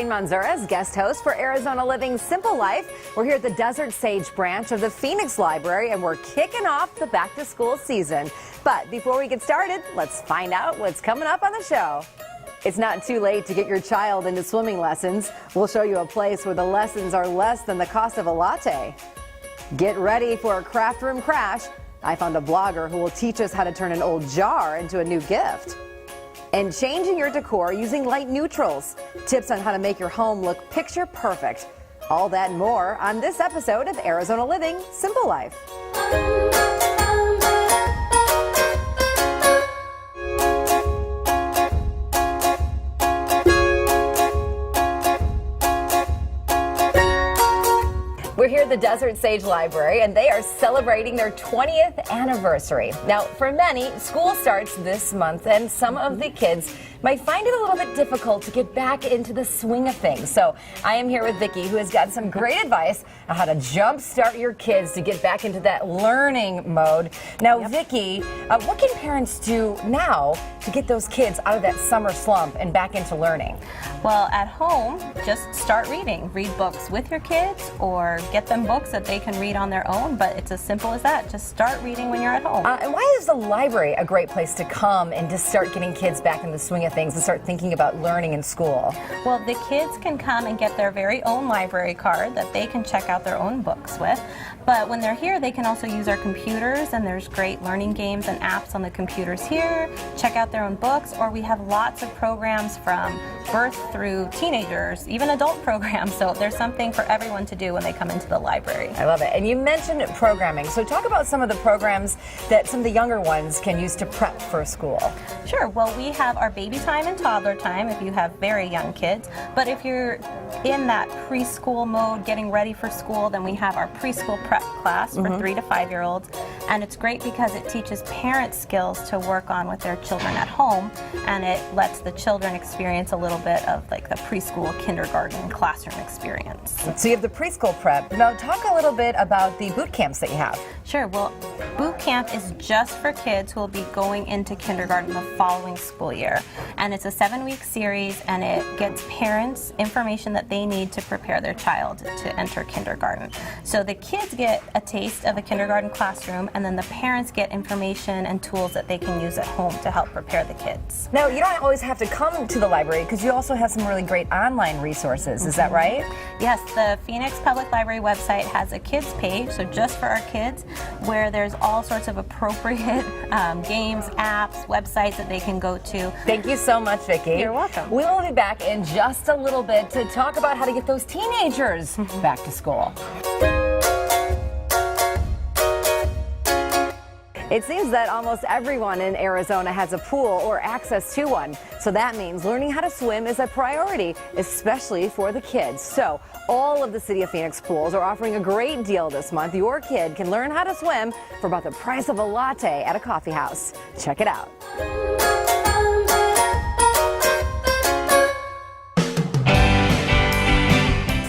Elaine Manzura's guest host for Arizona Living Simple Life. We're here at the Desert Sage branch of the Phoenix Library, and we're kicking off the back-to-school season. But before we get started, let's find out what's coming up on the show. It's not too late to get your child into swimming lessons. We'll show you a place where the lessons are less than the cost of a latte. Get ready for a craft room crash. I found a blogger who will teach us how to turn an old jar into a new gift. And changing your decor using light neutrals. Tips on how to make your home look picture perfect. All that and more on this episode of Arizona Living Simple Life. We're here at the Desert Sage Library, and they are celebrating their 20th anniversary. Now, for many, school starts this month, and some of the kids might find it a little bit difficult to get back into the swing of things. So I am here with Vicki, who has got some great advice on how to jumpstart your kids to get back into that learning mode. Now, Vicki, what can parents do now to get those kids out of that summer slump and back into learning? Well, at home, just start reading. Read books with your kids or get them books that they can read on their own, but it's as simple as that. Just start reading when you're at home. And why is the library a great place to come and just start getting kids back in the swing of things and start thinking about learning in school? Well, the kids can come and get their very own library card that they can check out their own books with. But when they're here, they can also use our computers, and there's great learning games and apps on the computers here. Check out their own books, or we have lots of programs from birth through teenagers, even adult programs. So there's something for everyone to do when they come into the library. I love it. And you mentioned programming. So talk about some of the programs that some of the younger ones can use to prep for school. Sure. Well, we have our baby time and toddler time if you have very young kids. But if you're in that preschool mode, getting ready for school, then we have our preschool prep class for 3 to 5 year olds. And it's great because it teaches parents skills to work on with their children at home, and it lets the children experience a little bit of like the preschool kindergarten classroom experience. So you have the preschool prep. Now talk a little bit about the boot camps that you have. Sure. Well, boot camp is just for kids who will be going into kindergarten the following school year. And it's a 7-week series, and it gets parents information that they need to prepare their child to enter kindergarten. So the kids get a taste of a kindergarten classroom, and then the parents get information and tools that they can use at home to help prepare the kids. Now, you don't always have to come to the library because you also have some really great online resources. Is that right? Yes, the Phoenix Public Library website has a kids page, so just for our kids, where there's all sorts of appropriate games, apps, websites that they can go to. Thank you so much, Vicki. You're welcome. We will be back in just a little bit to talk about how to get those teenagers back to school. It seems that almost everyone in Arizona has a pool or access to one. So that means learning how to swim is a priority, especially for the kids. So all of the City of Phoenix pools are offering a great deal this month. Your kid can learn how to swim for about the price of a latte at a coffee house. Check it out.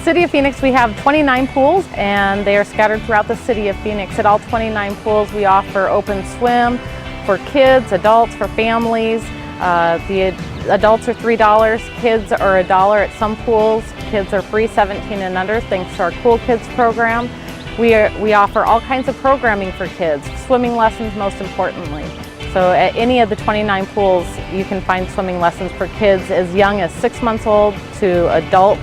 City of Phoenix, we have 29 pools, and they are scattered throughout the city of Phoenix. At all 29 pools, we offer open swim for kids, adults, for families. The adults are $3, kids are $1 at some pools. Kids are free 17 and under thanks to our Cool Kids program. We offer all kinds of programming for kids, swimming lessons most importantly. So at any of the 29 pools, you can find swimming lessons for kids as young as 6 months old to adults.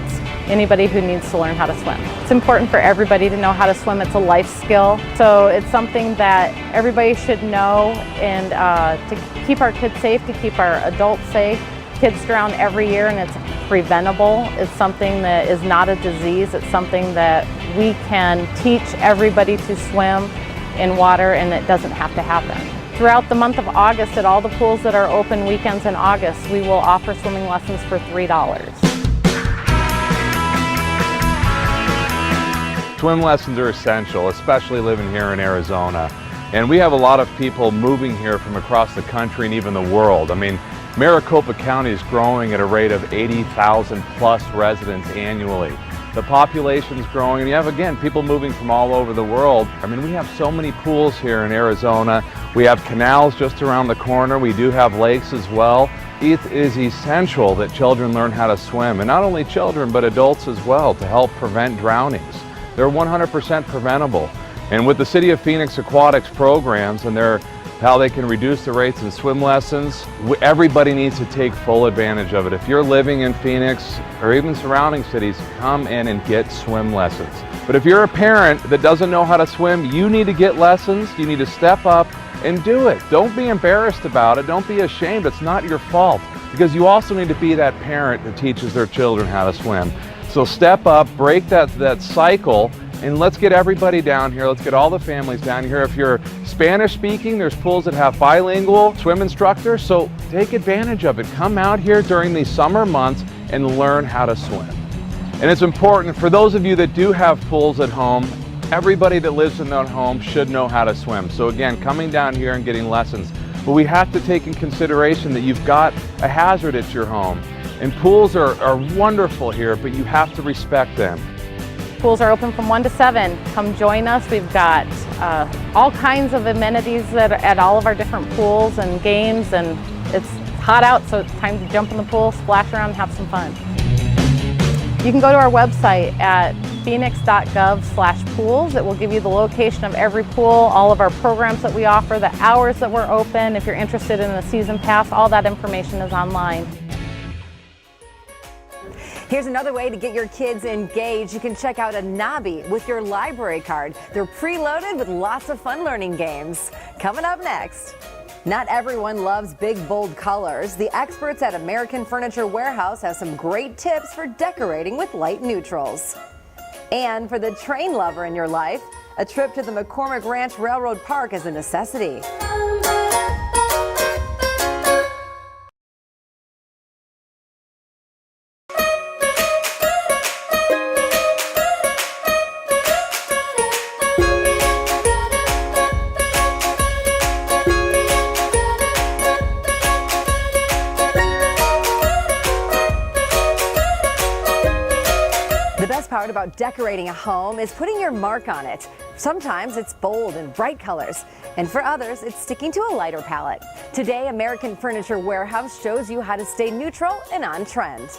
Anybody who needs to learn how to swim. It's important for everybody to know how to swim. It's a life skill. So it's something that everybody should know, and to keep our kids safe, to keep our adults safe. Kids drown every year, and it's preventable. It's something that is not a disease. It's something that we can teach everybody to swim in water, and it doesn't have to happen. Throughout the month of August, at all the pools that are open weekends in August, we will offer swimming lessons for $3. Swim lessons are essential, especially living here in Arizona. And we have a lot of people moving here from across the country and even the world. I mean, Maricopa County is growing at a rate of 80,000 plus residents annually. The population is growing, and you have, again, people moving from all over the world. I mean, we have so many pools here in Arizona. We have canals just around the corner. We do have lakes as well. It is essential that children learn how to swim, and not only children, but adults as well, to help prevent drownings. They're 100% preventable. And with the City of Phoenix Aquatics programs and how they can reduce the rates in swim lessons, everybody needs to take full advantage of it. If you're living in Phoenix or even surrounding cities, come in and get swim lessons. But if you're a parent that doesn't know how to swim, you need to get lessons. You need to step up and do it. Don't be embarrassed about it. Don't be ashamed. It's not your fault, because you also need to be that parent that teaches their children how to swim. So step up, break that cycle, and let's get everybody down here. Let's get all the families down here. If you're Spanish speaking, there's pools that have bilingual swim instructors, so take advantage of it. Come out here during these summer months and learn how to swim. And it's important for those of you that do have pools at home, everybody that lives in that home should know how to swim. So again, coming down here and getting lessons. But we have to take in consideration that you've got a hazard at your home. And pools are wonderful here, but you have to respect them. Pools are open from 1 to 7. Come join us. We've got all kinds of amenities at all of our different pools and games, and it's hot out, so it's time to jump in the pool, splash around, and have some fun. You can go to our website at phoenix.gov/pools. It will give you the location of every pool, all of our programs that we offer, the hours that we're open. If you're interested in a season pass, all that information is online. Here's another way to get your kids engaged. You can check out a Nabi with your library card. They're preloaded with lots of fun learning games. Coming up next. Not everyone loves big, bold colors. The experts at American Furniture Warehouse have some great tips for decorating with light neutrals. And for the train lover in your life, a trip to the McCormick Ranch Railroad Park is a necessity. The best part about decorating a home is putting your mark on it. Sometimes it's bold and bright colors, and for others, it's sticking to a lighter palette. Today, American Furniture Warehouse shows you how to stay neutral and on trend.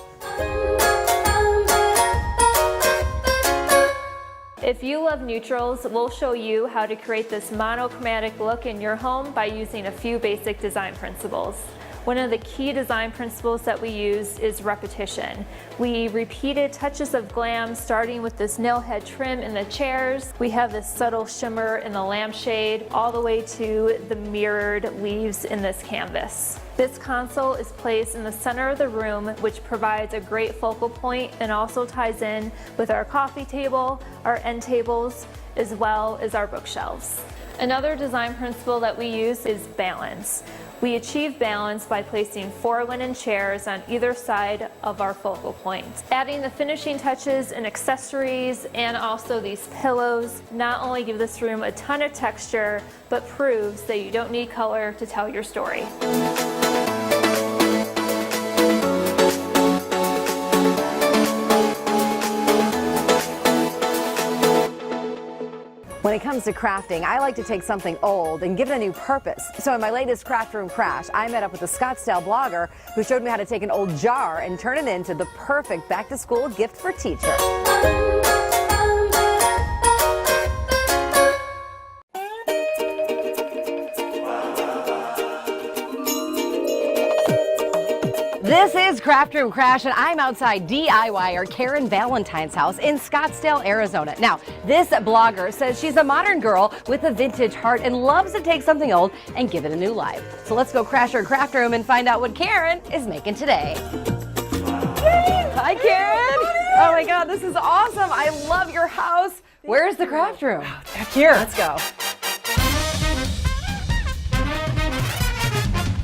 If you love neutrals, we'll show you how to create this monochromatic look in your home by using a few basic design principles. One of the key design principles that we use is repetition. We repeated touches of glam, starting with this nail head trim in the chairs. We have this subtle shimmer in the lampshade, all the way to the mirrored leaves in this canvas. This console is placed in the center of the room, which provides a great focal point and also ties in with our coffee table, our end tables, as well as our bookshelves. Another design principle that we use is balance. We achieve balance by placing 4 linen chairs on either side of our focal point. Adding the finishing touches and accessories and also these pillows not only give this room a ton of texture, but proves that you don't need color to tell your story. When it comes to crafting, I like to take something old and give it a new purpose. So in my latest craft room crash, I met up with a Scottsdale blogger who showed me how to take an old jar and turn it into the perfect back-to-school gift for teacher. This is Craft Room Crash, and I'm outside DIYer Karen Valentine's house in Scottsdale, Arizona. Now, this blogger says she's a modern girl with a vintage heart and loves to take something old and give it a new life. So let's go crash her craft room and find out what Karen is making today. Hi, Karen. Oh my God, this is awesome. I love your house. Where's the craft room? Back here. Let's go.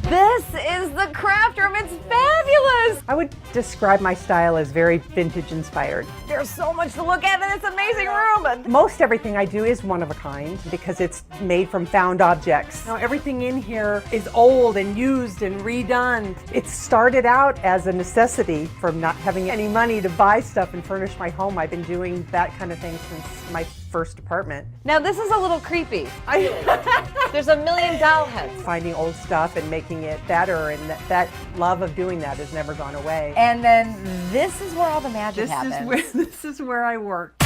This is the craft room. It's fabulous. I would describe my style as very vintage inspired. There's so much to look at in this amazing room. Most everything I do is one of a kind because it's made from found objects. Now everything in here is old and used and redone. It started out as a necessity from not having any money to buy stuff and furnish my home. I've been doing that kind of thing since my first apartment. Now this is a little creepy. There's a million doll heads. Finding old stuff and making it better, and that love of doing that has never gone away. And then this is where all the magic happens. This is where I work.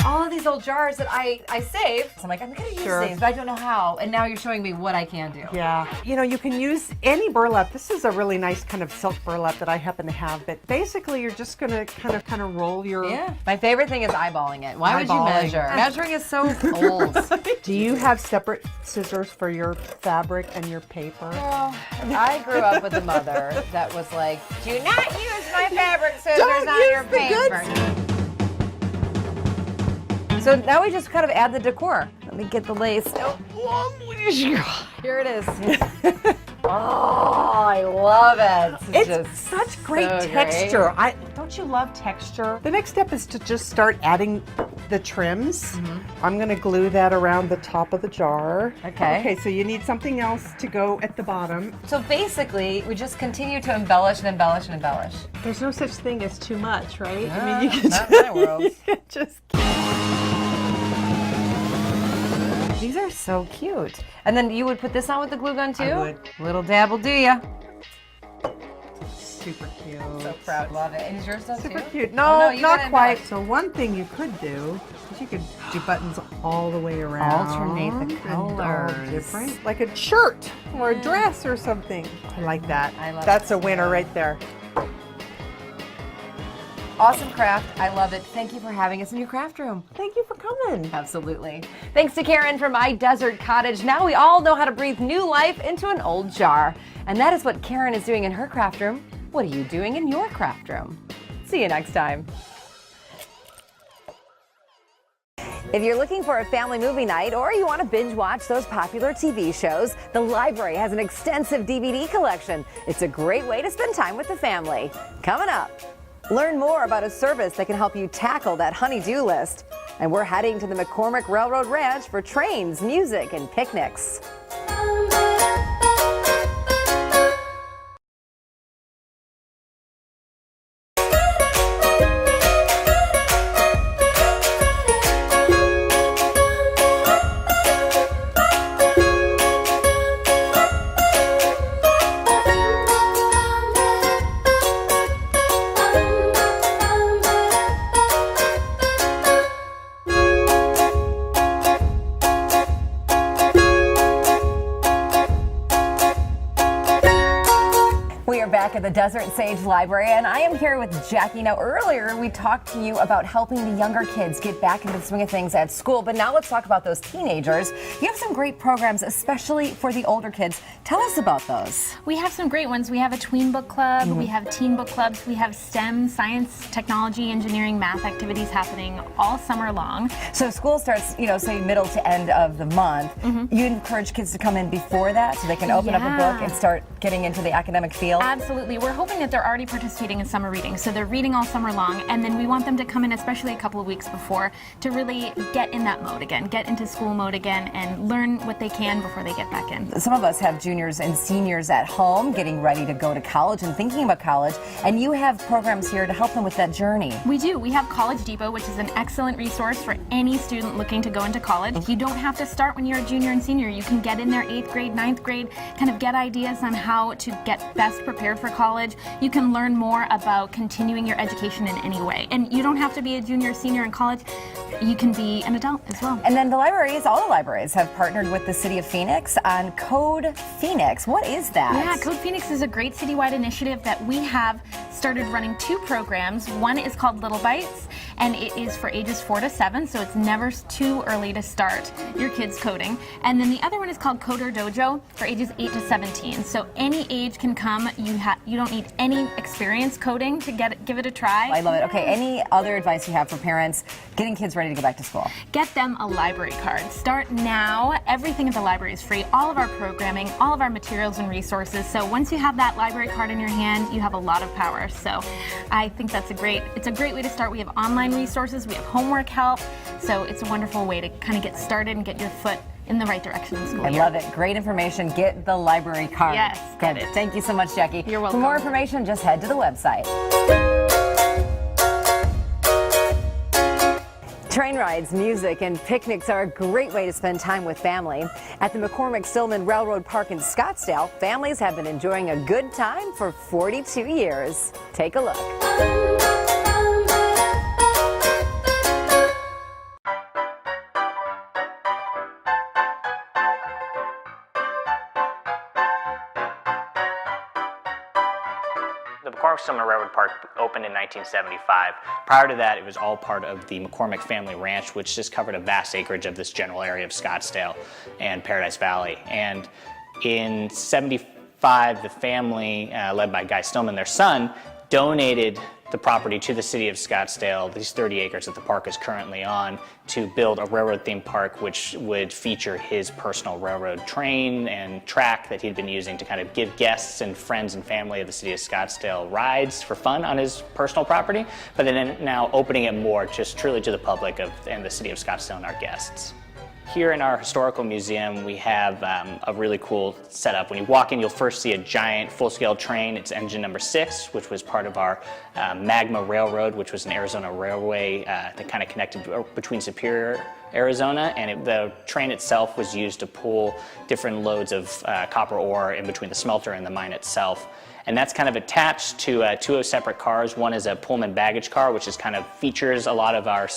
All of these old jars that I save. So I'm like, I'm gonna use these, but I don't know how. And now you're showing me what I can do. Yeah. You know, you can use any burlap. This is a really nice kind of silk burlap that I happen to have, but basically you're just gonna kind of roll your... Yeah. My favorite thing is eyeballing it. Why would you Eyeballing. measure? Measuring is so old. Do you have separate scissors for your fabric and your paper? Well, I grew up with a mother that was like, do not use my fabric scissors Don't on use your the paper. So now we just kind of add the decor. Let me get the lace. Here it is. Oh, I love it. It's just such great so texture. Don't you love texture? The next step is to just start adding the trims. I'm going to glue that around the top of the jar. Okay. Okay, so you need something else to go at the bottom. So basically, we just continue to embellish and embellish and embellish. There's no such thing as too much, right? I mean, not in my world. You can just... These are so cute. And then you would put this on with the glue gun too? I would. Little dab will do ya. Super cute. So proud. Love it. And is yours so Super too? cute. Oh, No, you not gotta quite. embellish. So one thing you could do is you could do buttons all the way around. Alternate the and all colors. different. Like a shirt or a dress or something. I like that. I love That's it a winner too. right there. Awesome craft. I love it. Thank you for having us in your craft room. Thank you for coming. Absolutely. Thanks to Karen from My Desert Cottage. Now we all know how to breathe new life into an old jar. And that is what Karen is doing in her craft room. What are you doing in your craft room? See you next time. If you're looking for a family movie night or you want to binge watch those popular TV shows, the library has an extensive DVD collection. It's a great way to spend time with the family. Coming up, learn more about a service that can help you tackle that honey-do list. And we're heading to the McCormick Railroad Ranch for trains, music, and picnics. Back at the Desert Sage Library, and I am here with Jackie. Now, earlier we talked to you about helping the younger kids get back into the swing of things at school, but now let's talk about those teenagers. You have some great programs, especially for the older kids. Tell us about those. We have some great ones. We have a tween book club, we have teen book clubs, we have STEM, science, technology, engineering, math activities happening all summer long. So school starts, say middle to end of the month. You encourage kids to come in before that so they can open up a book and start getting into the academic field? Absolutely. We're hoping that they're already participating in summer reading, so they're reading all summer long, and then we want them to come in especially a couple of weeks before to really get in that mode again, get into school mode again, and learn what they can before they get back in. Some of us have juniors and seniors at home getting ready to go to college and thinking about college, and you have programs here to help them with that journey. We do. We have College Depot, which is an excellent resource for any student looking to go into college. You don't have to start when you're a junior and senior. You can get in there 8th grade, 9th grade, kind of get ideas on how to get best prepared for college. You can learn more about continuing your education in any way. And you don't have to be a junior or senior in college. You can be an adult as well. And then all the libraries have partnered with the City of Phoenix on Code Phoenix. What is that? Yeah, Code Phoenix is a great citywide initiative that we have started running 2 programs. One is called Little Bites, and it is for ages 4 to 7, so it's never too early to start your kids coding. And then the other one is called Coder Dojo for ages 8 to 17. So any age can come. You don't need any experience coding to give it a try. I love it. Okay, any other advice you have for parents getting kids ready to go back to school? Get them a library card. Start now. Everything at the library is free. All of our programming, all of our materials and resources. So once you have that library card in your hand, you have a lot of power. So I think it's a great way to start. We have online resources, we have homework help. So it's a wonderful way to kind of get started and get your foot in the right direction in school. I love it. Great information. Get the library card. Yes, get it. Thank you so much, Jackie. You're welcome. For more information, just head to the website. Train rides, music, and picnics are a great way to spend time with family. At the McCormick Stillman Railroad Park in Scottsdale, families have been enjoying a good time for 42 years. Take a look. The McCormick Stillman Railroad Park opened in 1975. Prior to that, it was all part of the McCormick family ranch, which just covered a vast acreage of this general area of Scottsdale and Paradise Valley. And in '75, the family, led by Guy Stillman, their son, donated the property to the city of Scottsdale, these 30 acres that the park is currently on, to build a railroad-themed park which would feature his personal railroad train and track that he'd been using to kind of give guests and friends and family of the city of Scottsdale rides for fun on his personal property, but then now opening it more just truly to the public and the city of Scottsdale and our guests. Here in our historical museum, we have a really cool setup. When you walk in, you'll first see a giant full-scale train. It's engine number 6, which was part of our Magma Railroad, which was an Arizona railway that kind of connected between Superior, Arizona, and the train itself was used to pull different loads of copper ore in between the smelter and the mine itself. And that's kind of attached to two separate cars. One is a Pullman baggage car, which is kind of features a lot of our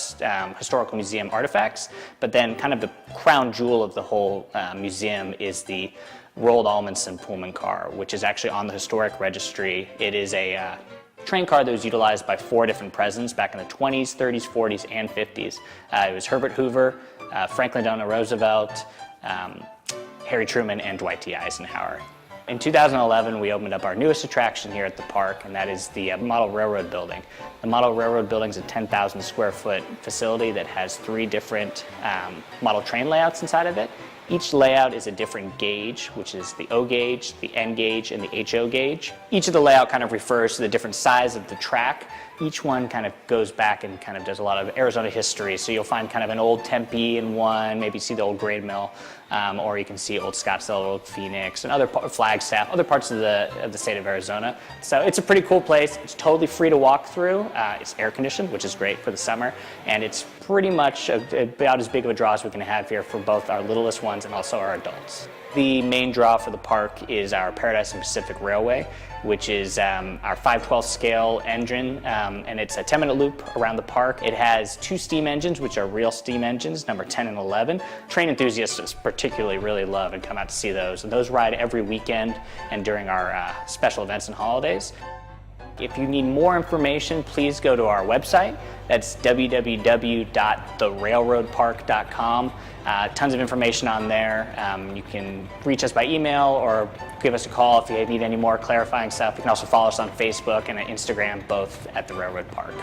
historical museum artifacts. But then kind of the crown jewel of the whole museum is the Roald Amundsen Pullman car, which is actually on the historic registry. It is a train car that was utilized by 4 different presidents back in the 20s, 30s, 40s, and 50s. It was Herbert Hoover, Franklin Delano Roosevelt, Harry Truman, and Dwight D. Eisenhower. In 2011, we opened up our newest attraction here at the park, and that is the Model Railroad Building. The Model Railroad Building is a 10,000 square foot facility that has 3 different model train layouts inside of it. Each layout is a different gauge, which is the O gauge, the N gauge, and the HO gauge. Each of the layout kind of refers to the different size of the track. Each one kind of goes back and kind of does a lot of Arizona history. So you'll find kind of an old Tempe in one, maybe see the old grade mill, or you can see old Scottsdale, old Phoenix, and other Flagstaff, other parts of the state of Arizona. So it's a pretty cool place. It's totally free to walk through. It's air conditioned, which is great for the summer, and it's pretty much about as big of a draw as we can have here for both our littlest ones and also our adults. The main draw for the park is our Paradise and Pacific Railway, which is our 5/12 scale engine, and it's a 10-minute loop around the park. It has 2 steam engines, which are real steam engines, number 10 and 11. Train enthusiasts particularly really love and come out to see those. And those ride every weekend and during our special events and holidays. If you need more information, please go to our website. That's www.therailroadpark.com. Tons of information on there. You can reach us by email or give us a call if you need any more clarifying stuff. You can also follow us on Facebook and Instagram, both at the Railroad Park.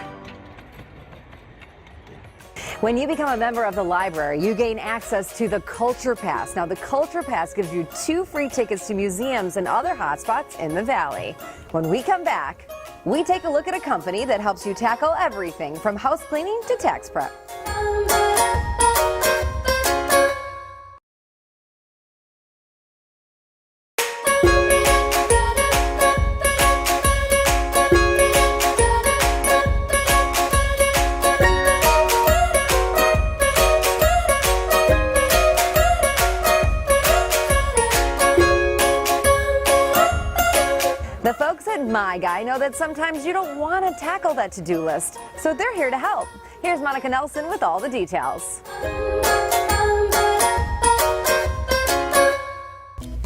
When you become a member of the library, you gain access to the Culture Pass. Now, the Culture Pass gives you 2 free tickets to museums and other hotspots in the Valley. When we come back, we take a look at a company that helps you tackle everything from house cleaning to tax prep. The folks at My Guy know that sometimes you don't want to tackle that to-do list, so they're here to help. Here's Monica Nelson with all the details.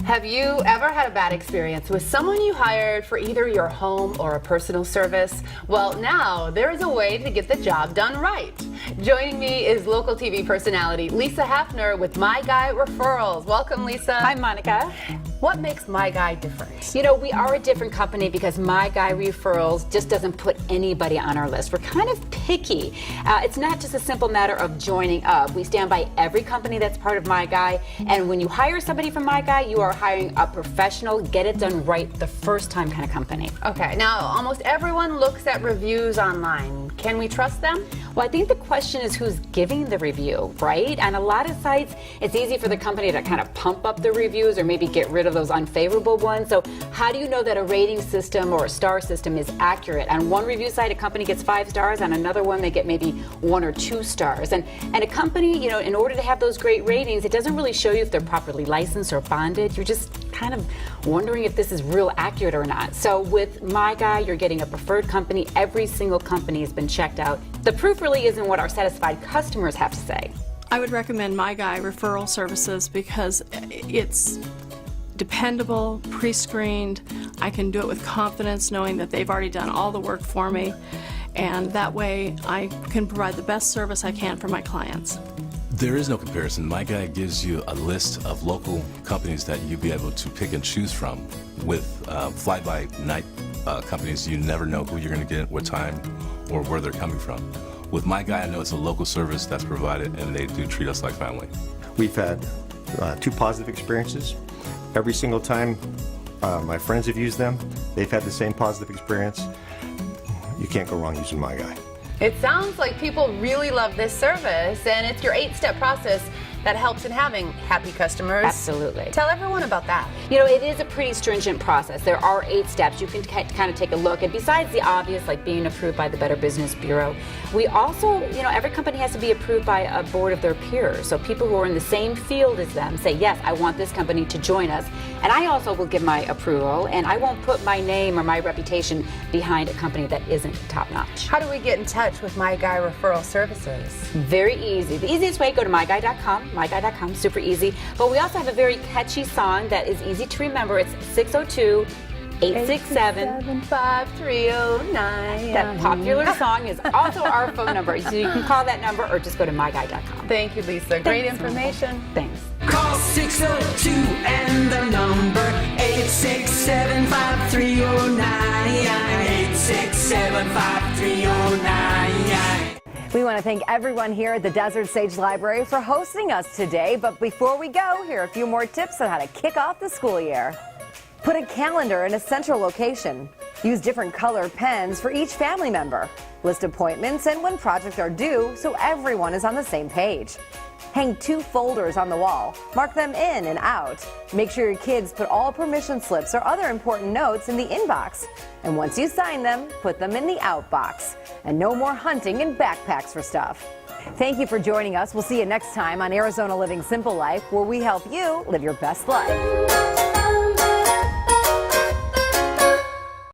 Have you ever had a bad experience with someone you hired for either your home or a personal service? Well, now there is a way to get the job done right. Joining me is local TV personality Lisa Hafner with My Guy Referrals. Welcome, Lisa. Hi, Monica. What makes My Guy different? You know, we are a different company because My Guy Referrals just doesn't put anybody on our list. We're kind of picky. It's not just a simple matter of joining up. We stand by every company that's part of My Guy, and when you hire somebody from My Guy, you are hiring a professional, get it done right the first time kind of company. Okay, now almost everyone looks at reviews online. Can we trust them? Well, I think the question is who's giving the review, right? And a lot of sites, it's easy for the company to kind of pump up the reviews or maybe get rid of those unfavorable ones. So how do you know that a rating system or a star system is accurate? On one review site, a company gets 5 stars. On another one, they get maybe 1 or 2 stars. And a company, you know, in order to have those great ratings, it doesn't really show you if they're properly licensed or bonded. You're just kind of wondering if this is real accurate or not. So with My Guy, you're getting a preferred company. Every single company has been checked out. The proof really isn't what our satisfied customers have to say. I would recommend My Guy Referral Services because it's dependable, pre-screened. I can do it with confidence knowing that they've already done all the work for me, and that way I can provide the best service I can for my clients. There is no comparison. My Guy gives you a list of local companies that you'll be able to pick and choose from. With fly-by-night companies, you never know who you're going to get, what time, or where they're coming from. With My Guy, I know it's a local service that's provided, and they do treat us like family. We've had 2 positive experiences. Every single time my friends have used them, they've had the same positive experience. You can't go wrong using My Guy. It sounds like people really love this service, and it's your 8-step process that helps in having happy customers. Absolutely. Tell everyone about that. You know, it is a pretty stringent process. There are 8 steps. You can kind of take a look. And besides the obvious, like being approved by the Better Business Bureau, we also, you know, every company has to be approved by a board of their peers. So people who are in the same field as them say, yes, I want this company to join us. And I also will give my approval, and I won't put my name or my reputation behind a company that isn't top-notch. How do we get in touch with My Guy Referral Services? Very easy. The easiest way, go to myguy.com. MyGuy.com, super easy. But we also have a very catchy song that is easy to remember. It's 602-867-5309. That popular song is also our phone number. So you can call that number or just go to myguy.com. Thank you, Lisa. Great information. Thanks. Call 602 and the number 867-5309. 867-5309. We want to thank everyone here at the Desert Sage Library for hosting us today. But before we go, here are a few more tips on how to kick off the school year. Put a calendar in a central location. Use different color pens for each family member. List appointments and when projects are due so everyone is on the same page. Hang 2 folders on the wall. Mark them in and out. Make sure your kids put all permission slips or other important notes in the inbox. And once you sign them, put them in the out box. And no more hunting in backpacks for stuff. Thank you for joining us. We'll see you next time on Arizona Living Simple Life, where we help you live your best life.